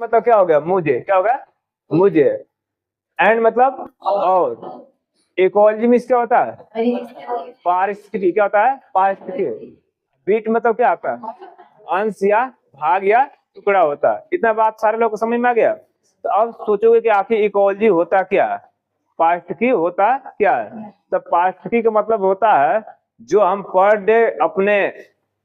मतलब क्या हो गया, मुझे, क्या होगा, मुझे। एंड मतलब और। इकोलॉजी में क्या होता है, पारिस्थितिकी, क्या होता है, पारिस्थितिकी। बीट मतलब क्या आता है, अंश या भाग या टुकड़ा होता है। इतना बात सारे लोग को समझ में आ गया। तो अब सोचोगे कि आखिर इकोलॉजी होता क्या है, पारिस्थितिकी होता क्या है। तो पारिस्थितिकी का मतलब होता है जो हम पर डे अपने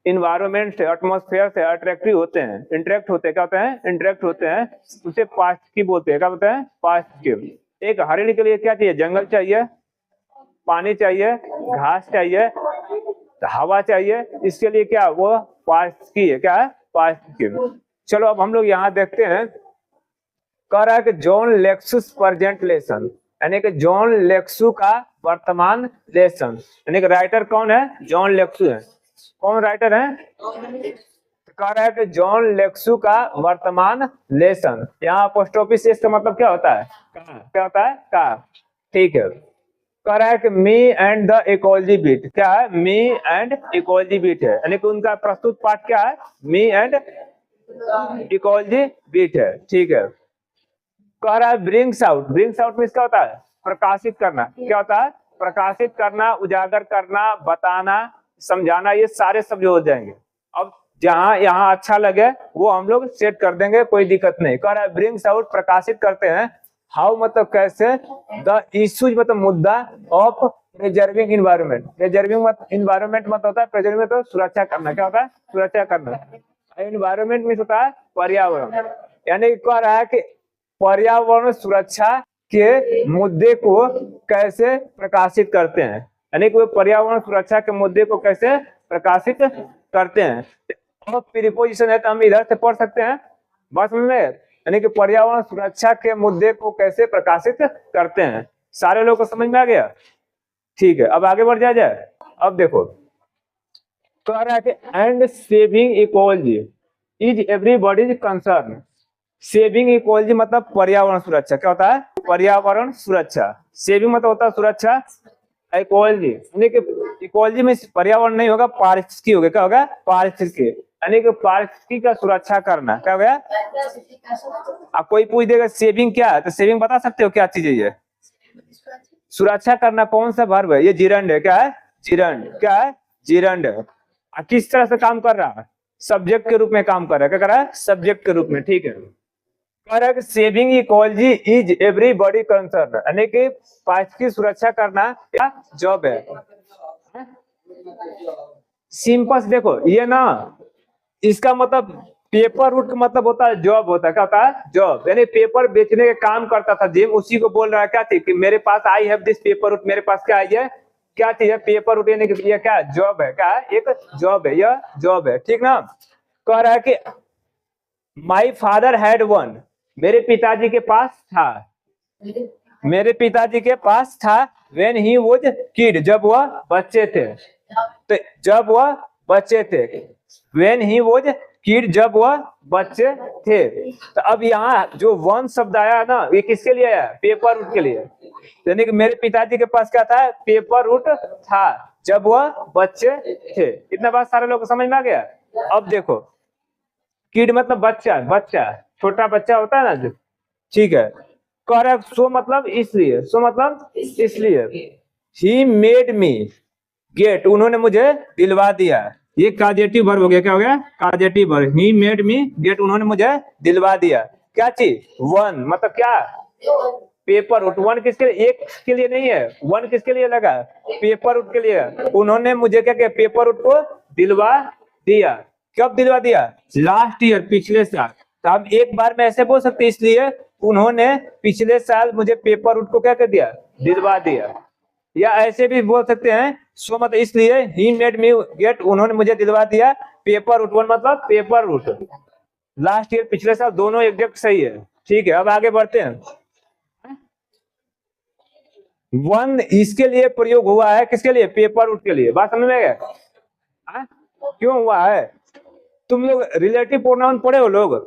इन्वायरमेंट से, एटमॉस्फेयर से अट्रैक्टिव होते हैं, इंटरेक्ट होते हैं, क्या होते हैं, इंटरेक्ट होते हैं, उसे पारिस्थितिकी बोलते हैं। क्या बोलते हैं, पारिस्थितिकी। एक हरिण के लिए क्या चाहिए, जंगल चाहिए, पानी चाहिए, घास चाहिए, हवा चाहिए। इसके लिए क्या, वो पारिस्थितिकी है। क्या है, पारिस्थितिकी। चलो अब हम लोग यहाँ देखते हैं। कह रहा है कि जॉन लेक्सुस प्रेजेंट लेसन, यानी कि जॉन लेक्सु का वर्तमान लेसन, यानी कि राइटर कौन है, जॉन लेक्सु है। कौन राइटर है, कह रहा है कि जॉन लेक्सु का वर्तमान लेसन। यहाँ पोस्ट ऑफिस इसका मतलब क्या होता है, कहा, क्या होता है, कहा। ठीक है। कह रहा है कि me and the ecology beat, क्या है, मी एंड इकोलॉजी बीट है, यानी कि उनका प्रस्तुत पाठ क्या है, मी एंड इकोलॉजी बीट है। ठीक है। कह रहा है ब्रिंग्स आउट, ब्रिंग्स आउट में इसका होता है प्रकाशित करना। क्या होता है, प्रकाशित करना, उजागर करना, बताना, समझाना, ये सारे शब्द हो जाएंगे। अब जहां यहाँ अच्छा लगे वो हम लोग सेट कर देंगे, कोई दिक्कत नहीं। कह रहा है ब्रिंग्स आउट, प्रकाशित करते हैं। हाउ मतलब कैसे, द इश्यूज मतलब मुद्दा, of preserving environment. Preserving environment मतलब होता है, प्रिजर्विंग मतलब सुरक्षा करना। क्या होता है, सुरक्षा करना। इन्वायरमेंट में होता है पर्यावरण। यानी कह रहा है कि पर्यावरण सुरक्षा के मुद्दे को कैसे प्रकाशित करते हैं, यानी कि पर्यावरण सुरक्षा के मुद्दे को कैसे प्रकाशित करते हैं। और प्रीपोजिशन है तो हम इधर से पढ़ सकते हैं, बस में, यानी कि पर्यावरण सुरक्षा के मुद्दे को कैसे प्रकाशित करते हैं। सारे लोगों को समझ में आ गया। ठीक है, अब आगे बढ़ जाए। अब देखो, कह रहा है कि and saving ecology is everybody's concern. Saving ecology मतलब पर्यावरण सुरक्षा। क्या होता है, पर्यावरण सुरक्षा। सेविंग मतलब होता है सुरक्षा, इकोलॉजी यानी कि इकोलॉजी में पर्यावरण नहीं होगा, पारिस्थितिकी होगा। क्या होगा, पारिस्थितिकी, यानी कि पारिस्थितिकी का सुरक्षा करना। क्या हो गया, अब कोई पूछ देगा सेविंग क्या है, तो सेविंग बता सकते हो क्या चीज है ये, सुरक्षा करना। कौन सा वर्ब है ये, जिरंड है। क्या है, जिरंड। क्या है, जिरंड है। किस तरह से काम कर रहा है, सब्जेक्ट के रूप में काम कर रहा है। क्या कर रहा है, सब्जेक्ट के रूप में। ठीक है। कह रहा है कि saving ecology is everybody concern, यानी कि पारिस्थितिकी की सुरक्षा करना क्या जॉब है। सिंपल देखो ये ना, इसका मतलब पेपर रूट का मतलब होता है जॉब होता है। क्या होता है, जॉब, यानी पेपर बेचने का काम करता था जिम, उसी को बोल रहा है क्या थी कि मेरे पास I have this paper route, मेरे पास क्या है, क्या चीज है, पेपर रूट, यानी कि ये क्या जॉब है। क्या है, एक जॉब है, यह जॉब है। ठीक ना। कह रहा है कि माई फादर हैड वन, मेरे पिताजी के पास था, मेरे पिताजी के पास था, व्हेन ही वाज किड, जब वह बच्चे थे। तो जब वह बच्चे थे, व्हेन ही वाज किड, जब वह बच्चे थे। तो अब यहाँ जो वन शब्द आया ना, ये किसके लिए आया, पेपर रूट के लिए। यानी कि मेरे पिताजी के पास क्या था, पेपर रूट था, जब वह बच्चे थे। इतना बात सारे लोग को समझ में आ गया। अब देखो, किड मतलब बच्चा, बच्चा, छोटा बच्चा होता है ना जो। ठीक है। कह रहा है सो मतलब इसलिए, सो मतलब इसलिए, ही मेड मी गेट, उन्होंने मुझे दिलवा दिया। ये काजेटिव वर्ब हो गया। क्या हो गया, causative verb. He made me get, उन्होंने मुझे दिलवा दिया। क्या चीज, वन मतलब क्या, पेपर रूट। वन किसके लिए, एक के लिए नहीं है, वन किसके लिए लगा, पेपर रूट के लिए। उन्होंने मुझे क्या किया, पेपर रूट को दिलवा दिया। कब दिलवा दिया, लास्ट ईयर, पिछले साल। तो हम एक बार में ऐसे बोल सकते, इसलिए उन्होंने पिछले साल मुझे पेपर रूट को क्या कर दिया, दिलवा दिया। या ऐसे भी बोल सकते हैं, सो मतलब इसलिए, ही मेड मी गेट, उन्होंने मुझे दिलवा दिया पेपर रूट। वन मतलब पेपर रूट, लास्ट ईयर, पिछले साल, दोनों एग्जैक्ट सही है। ठीक है। अब आगे बढ़ते हैं। वन इसके लिए प्रयोग हुआ है, किसके लिए, पेपर रूट के लिए। बात समझ में गया, क्यों हुआ है। तुम लोग रिलेटिव प्रोनाउन पढ़े हो लोग,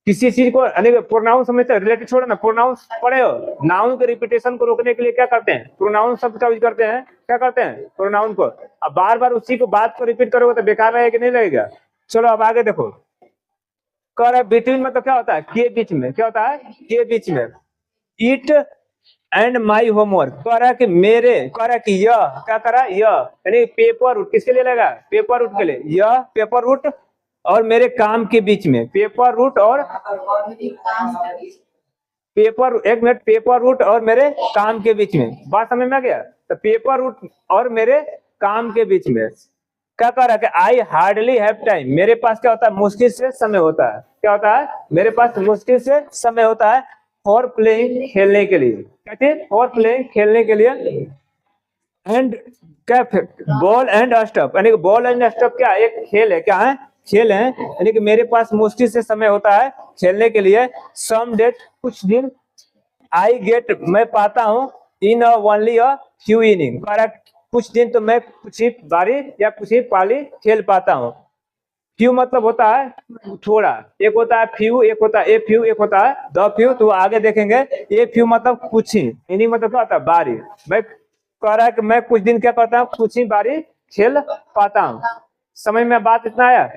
किसी चीज को, प्रोनाउन समझते हो, रिलेटिव छोड़ो ना, प्रोनाउन पढ़े हो। नाउन के रिपीटेशन को रोकने के लिए क्या करते हैं, प्रोनाउन शब्द का यूज करते हैं। क्या करते हैं, प्रोनाउन को। अब बार बार उसी को बात को रिपीट करोगे तो बेकार रहेगा कि नहीं लगेगा। चलो अब आगे देखो। कह रहा है बिटवीन मतलब क्या होता है, के बीच में, क्या होता है, के बीच में। इट एंड माई होमवर्क, कह रहा है कि मेरे, कह रहा है कि यह, क्या कर रहा है, यह यानी पेपर रूट किसके लिए लगा, पेपर रूट के लिए, यह पेपर रूट और मेरे काम के बीच में, पेपर रूट और पेपर, एक मिनट, पेपर रूट और मेरे काम के बीच में, बात समझ में आ गया। तो पेपर रूट और मेरे काम के बीच में क्या कह रहा है कि आई हार्डली हैव टाइम, मेरे पास क्या होता है, मुश्किल से समय होता है, क्या होता है, मेरे पास मुश्किल से समय होता है फॉर प्लेइंग, खेलने के लिए, कहते हैं फॉर प्लेइंग, खेलने के लिए। एंड क्या, बॉल एंड स्टफ, यानी कि बॉल एंड स्टफ क्या एक खेल है, क्या है, खेल है, यानी कि मेरे पास मुश्किल से समय होता है खेलने के लिए। सम डेज, कुछ दिन, आई गेट, मैं पाता हूँ, in only a few inning, कुछ दिन तो मैं कुछ ही बारी या कुछ ही पाली खेल पाता हूँ। फ्यू मतलब होता है थोड़ा, एक होता है फ्यू, एक होता है ए फ्यू, एक होता है द फ्यू, तो आगे देखेंगे। ए फ्यू मतलब कुछ ही, इनिंग मतलब क्या होता है, बारी। मैं कह रहा है कि मैं कुछ दिन क्या करता हूँ, कुछ ही बारी खेल पाता हूँ। समझ में बात इतना आया।